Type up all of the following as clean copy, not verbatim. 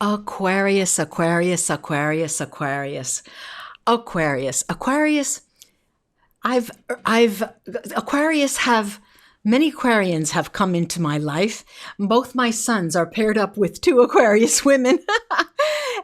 Aquarius, Aquarius, Aquarius, Aquarius, Aquarius, Aquarius. I've, I've, Aquarius have, many Aquarians have come into my life. Both my sons are paired up with two Aquarius women.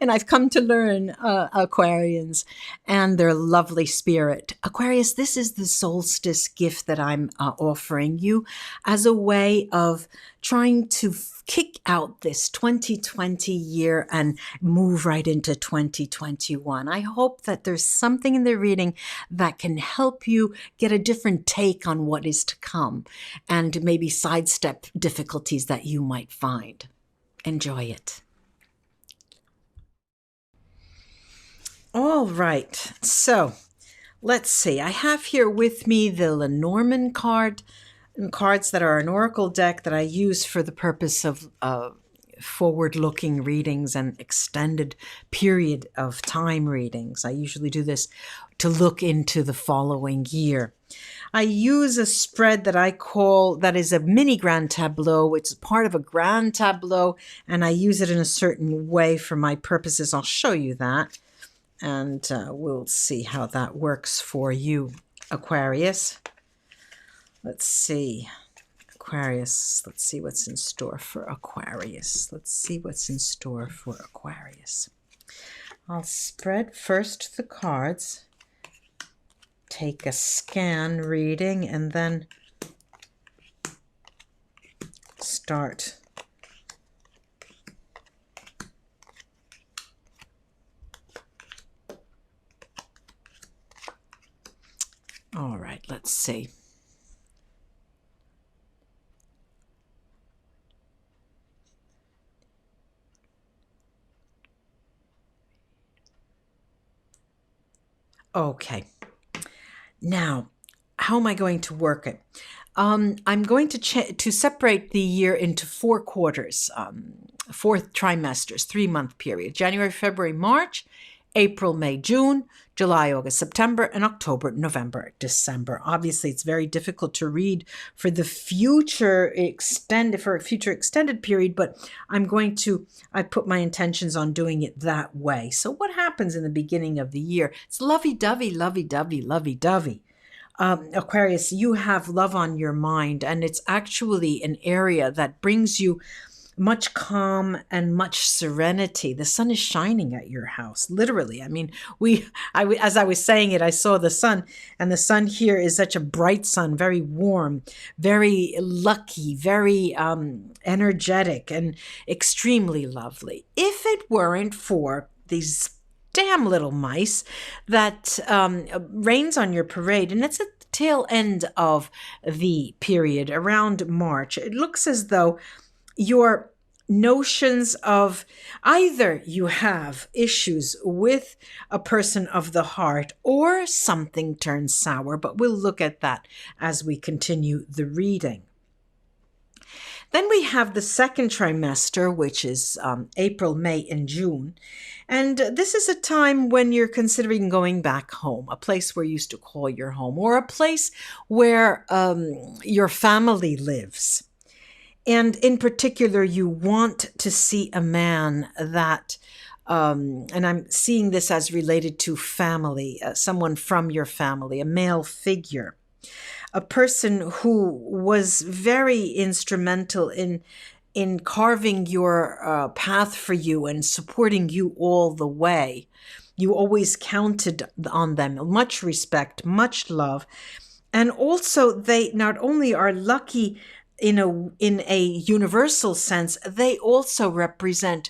And I've come to learn Aquarians and their lovely spirit. Aquarius, this is the solstice gift that I'm offering you as a way of trying to kick out this 2020 year and move right into 2021. I hope that there's something in the reading that can help you get a different take on what is to come and maybe sidestep difficulties that you might find. Enjoy it. All right, so let's see. I have here with me the Lenormand card and cards that are an oracle deck that I use for the purpose of forward-looking readings and extended period of time readings. I usually do this to look into the following year. I use a spread that I call, that is a mini grand tableau. It's part of a grand tableau, and I use it in a certain way for my purposes. I'll show you that. And we'll see how that works for you, Aquarius. Let's see. Aquarius, let's see what's in store for Aquarius. Let's see what's in store for Aquarius. I'll spread first the cards, take a scan reading, and then start All right, let's see. Okay. Now, how am I going to work it? I'm going to separate the year into 4 quarters, 4 trimesters, 3-month period: January, February, March, April, May, June, July, August, September, and October, November, December. Obviously, it's very difficult to read for the future extended period, but I put my intentions on doing it that way. So what happens in the beginning of the year? It's lovey-dovey, lovey-dovey, lovey-dovey. Aquarius, you have love on your mind, and it's actually an area that brings you much calm and much serenity. The sun is shining at your house, literally. I mean, as I was saying it, I saw the sun, and the sun here is such a bright sun, very warm, very lucky, very energetic, and extremely lovely. If it weren't for these damn little mice that rains on your parade, and it's at the tail end of the period around March, it looks as though your notions of either you have issues with a person of the heart or something turns sour, but we'll look at that as we continue the reading. Then we have the second trimester, which is April, May, and June. And this is a time when you're considering going back home, a place where you used to call your home, or a place where your family lives. And in particular, you want to see a man that, and I'm seeing this as related to family, someone from your family, a male figure, a person who was very instrumental in carving your path for you and supporting you all the way. You always counted on them. Much respect, much love. And also, they not only are lucky in a universal sense, they also represent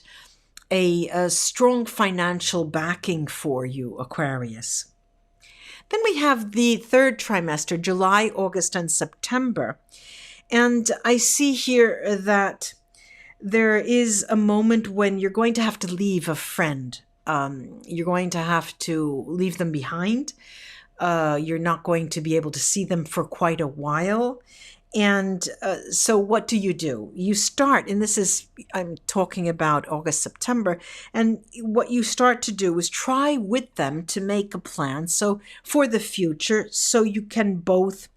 a strong financial backing for you, Aquarius. Then we have the third trimester, July, August, and September. And I see here that there is a moment when you're going to have to leave a friend. You're going to have to leave them behind. You're not going to be able to see them for quite a while. And so what do? You start, and I'm talking about August, September, and what you start to do is try with them to make a plan for the future, so you can both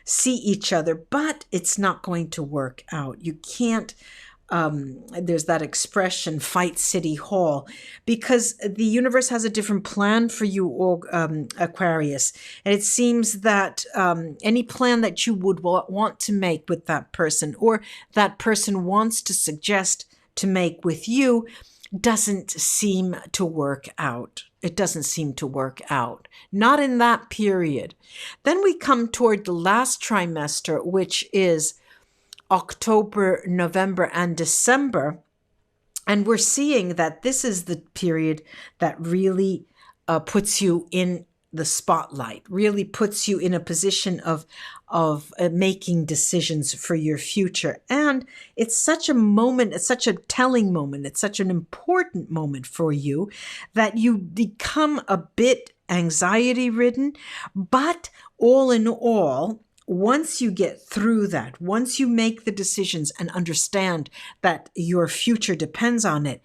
see each other, but it's not going to work out. You can't there's that expression, fight City Hall, because the universe has a different plan for you, Aquarius. And it seems that any plan that you would want to make with that person, or that person wants to suggest to make with you, doesn't seem to work out. It doesn't seem to work out. Not in that period. Then we come toward the last trimester, which is October, November, and December. And we're seeing that this is the period that really puts you in the spotlight, really puts you in a position of making decisions for your future. And it's such a moment, it's such a telling moment, it's such an important moment for you that you become a bit anxiety ridden. But all in all, once you get through that, once you make the decisions and understand that your future depends on it,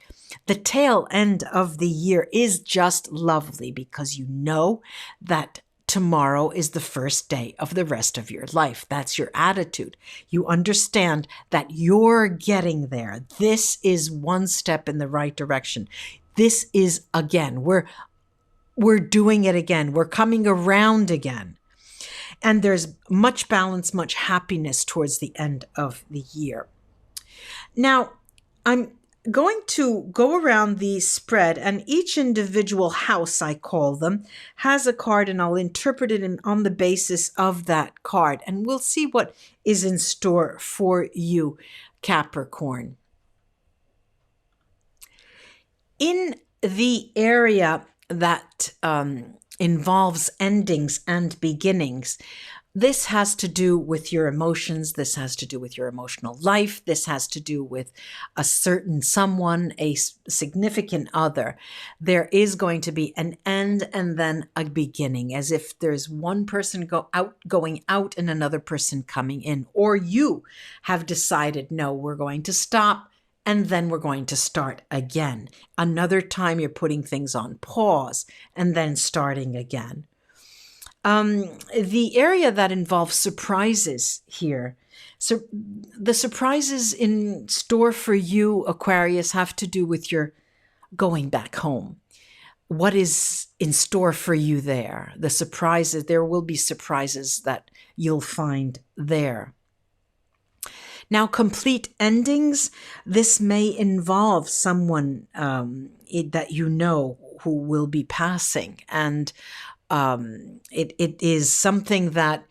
the tail end of the year is just lovely, because you know that tomorrow is the first day of the rest of your life. That's your attitude. You understand that you're getting there. This is one step in the right direction. This is, again, we're doing it again. We're coming around again. And there's much balance, much happiness towards the end of the year. Now, I'm going to go around the spread, and each individual house, I call them, has a card, and I'll interpret it on the basis of that card. And we'll see what is in store for you, Capricorn. In the area that involves endings and beginnings, this has to do with your emotions. This has to do with your emotional life. This has to do with a certain someone, a significant other. There is going to be an end and then a beginning, as if there's one person going out and another person coming in. Or you have decided, no, we're going to stop, and then we're going to start again. Another time you're putting things on pause and then starting again. The area that involves surprises here. So the surprises in store for you, Aquarius, have to do with your going back home. What is in store for you there? The surprises, there will be surprises that you'll find there. Now, complete endings, this may involve someone that you know who will be passing. And it is something that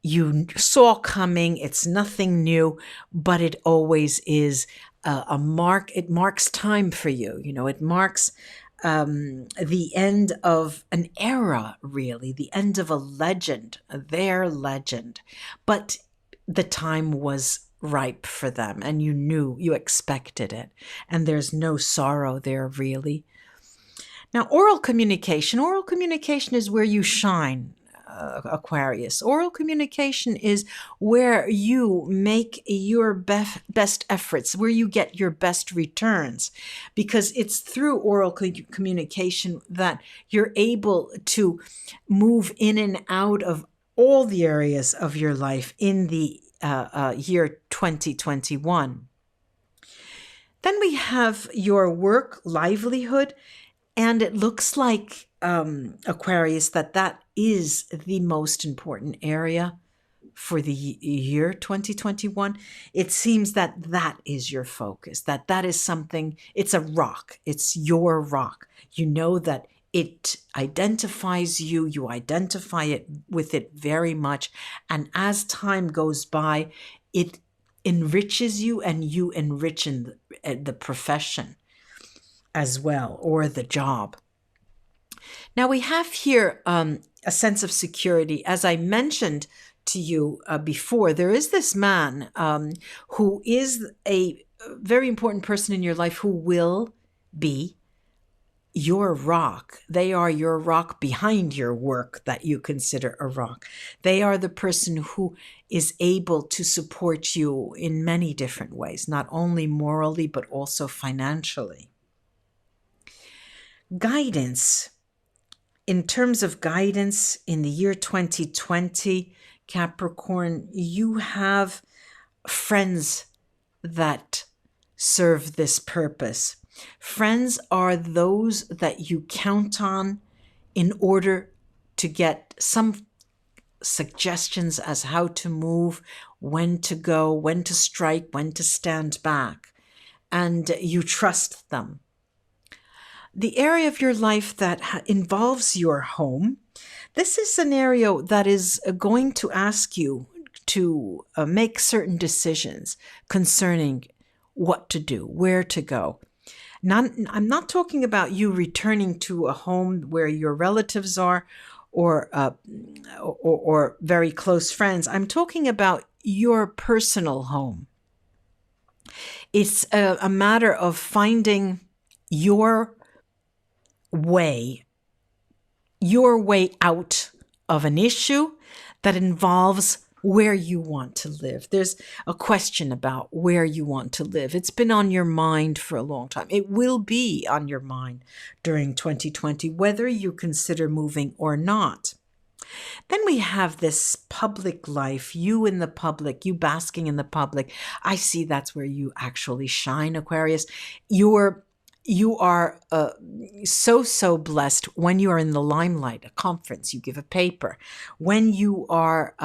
you saw coming. It's nothing new, but it always is a mark. It marks time for you. You know, it marks the end of an era, really, the end of a legend, their legend. But the time was ripe for them, and you knew, you expected it, and there's no sorrow there, really. Now, oral communication is where you shine, Aquarius. Oral communication is where you make your best efforts, where you get your best returns, because it's through oral communication that you're able to move in and out of all the areas of your life in the year 2021. Then we have your work livelihood, and it looks like, Aquarius, that is the most important area for the year 2021. It seems that is your focus, that is something, it's a rock, it's your rock. You know that it identifies you, you identify it with it very much. And as time goes by, it enriches you, and you enrich in the profession as well, or the job. Now we have here a sense of security. As I mentioned to you before, there is this man who is a very important person in your life, who will be your rock. They are your rock behind your work that you consider a rock. They are the person who is able to support you in many different ways, not only morally, but also financially. Guidance. In terms of guidance in the year 2020, Capricorn, you have friends that serve this purpose. Friends are those that you count on in order to get some suggestions as how to move, when to go, when to strike, when to stand back, and you trust them. The area of your life that involves your home, this is an area that is going to ask you to make certain decisions concerning what to do, where to go. I'm not talking about you returning to a home where your relatives are or very close friends. I'm talking about your personal home. It's a matter of finding your way out of an issue that involves where you want to live. There's a question about where you want to live. It's been on your mind for a long time. It will be on your mind during 2020, whether you consider moving or not. Then we have this public life, you in the public, you basking in the public. I see that's where you actually shine, Aquarius. You are so blessed when you are in the limelight, a conference, you give a paper, when you are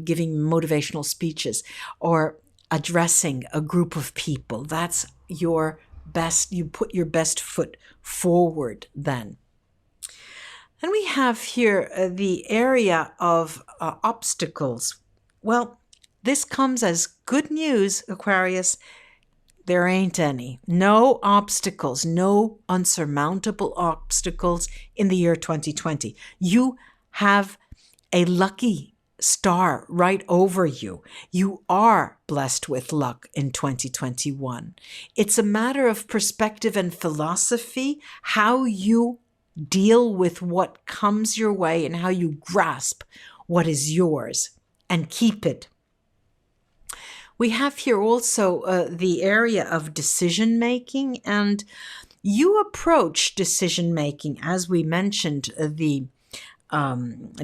giving motivational speeches or addressing a group of people. That's your best, you put your best foot forward then. Then we have here the area of obstacles. Well, this comes as good news, Aquarius. There ain't any. No obstacles, no unsurmountable obstacles in the year 2020. You have a lucky star right over you. You are blessed with luck in 2021. It's a matter of perspective and philosophy, how you deal with what comes your way and how you grasp what is yours and keep it. We have here also the area of decision making, and you approach decision making, as we mentioned, the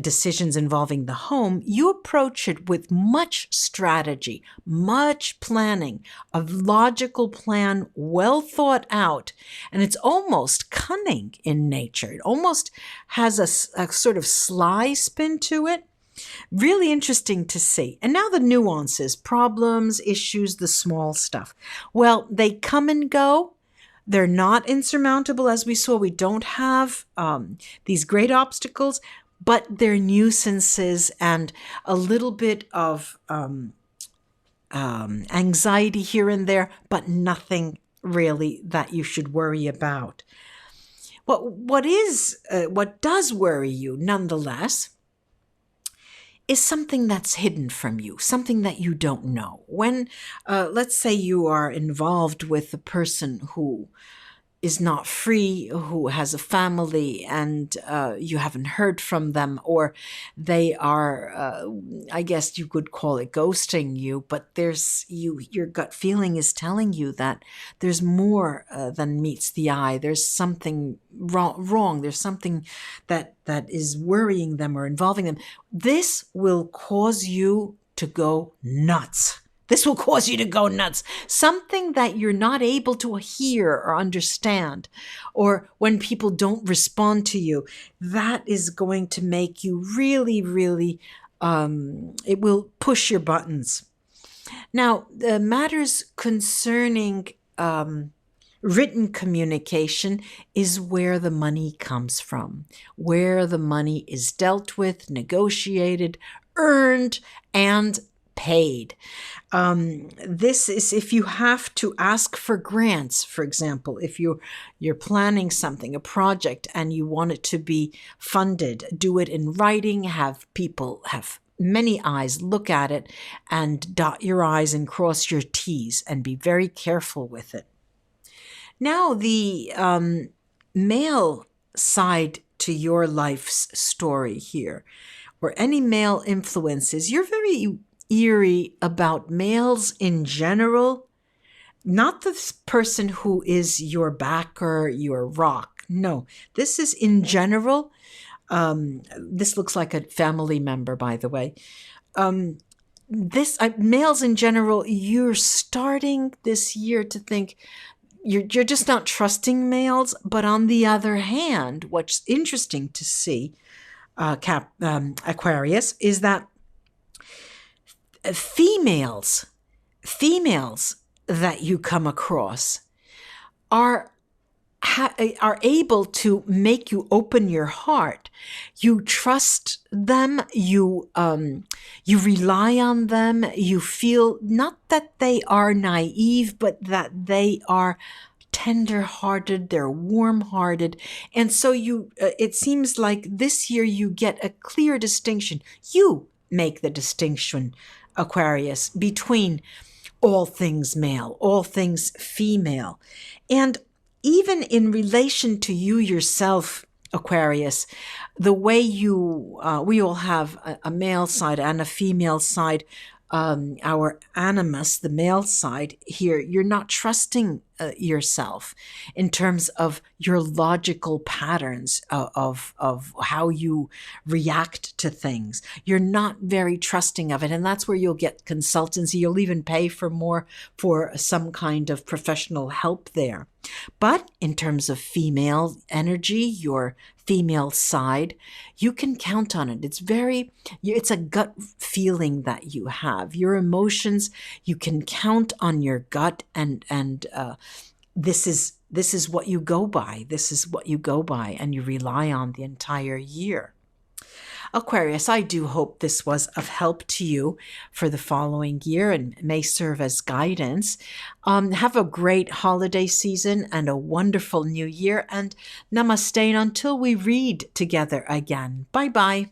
decisions involving the home, you approach it with much strategy, much planning, a logical plan, well thought out, and it's almost cunning in nature. It almost has a sort of sly spin to it. Really interesting to see. And now the nuances, problems, issues, the small stuff. Well, they come and go. They're not insurmountable, as we saw. We don't have these great obstacles, but they're nuisances and a little bit of anxiety here and there, but nothing really that you should worry about. What does worry you, nonetheless, is something that's hidden from you, something that you don't know. When, let's say you are involved with a person who is not free, who has a family, and you haven't heard from them, or they are, I guess you could call it ghosting you, but your gut feeling is telling you that there's more than meets the eye. There's something wrong. There's something that is worrying them or involving them. This will cause you to go nuts. This will cause you to go nuts. Something that you're not able to hear or understand, or when people don't respond to you, that is going to make you really, really, it will push your buttons. Now, the matters concerning written communication is where the money comes from, where the money is dealt with, negotiated, earned, and paid. This is if you have to ask for grants, for example, if you're planning something, a project, and you want it to be funded, do it in writing, have people have many eyes look at it, and dot your I's and cross your T's, and be very careful with it. Now, the male side to your life's story here, or any male influences, you're very eerie about males in general, not the person who is your backer, your rock. No, this is in general. This looks like a family member, by the way. this males in general, you're starting this year to think you're just not trusting males. But on the other hand, what's interesting to see, Aquarius, is that females that you come across are able to make you open your heart. You trust them. You rely on them. You feel not that they are naive, but that they are tender-hearted. They're warm-hearted, and so it seems like this year you get a clear distinction. You make the distinction, Aquarius, between all things male, all things female, and even in relation to you yourself, Aquarius, the way we all have a male side and a female side. Our animus, the male side here, you're not trusting yourself in terms of your logical patterns of how you react to things. You're not very trusting of it, and that's where you'll get consultancy. You'll even pay for some kind of professional help there. But in terms of female energy, your female side, you can count on it. It's a gut feeling that you have. Your emotions, you can count on your gut, and this is what you go by. This is what you go by, and you rely on the entire year. Aquarius, I do hope this was of help to you for the following year and may serve as guidance. Have a great holiday season and a wonderful new year, and namaste until we read together again. Bye-bye.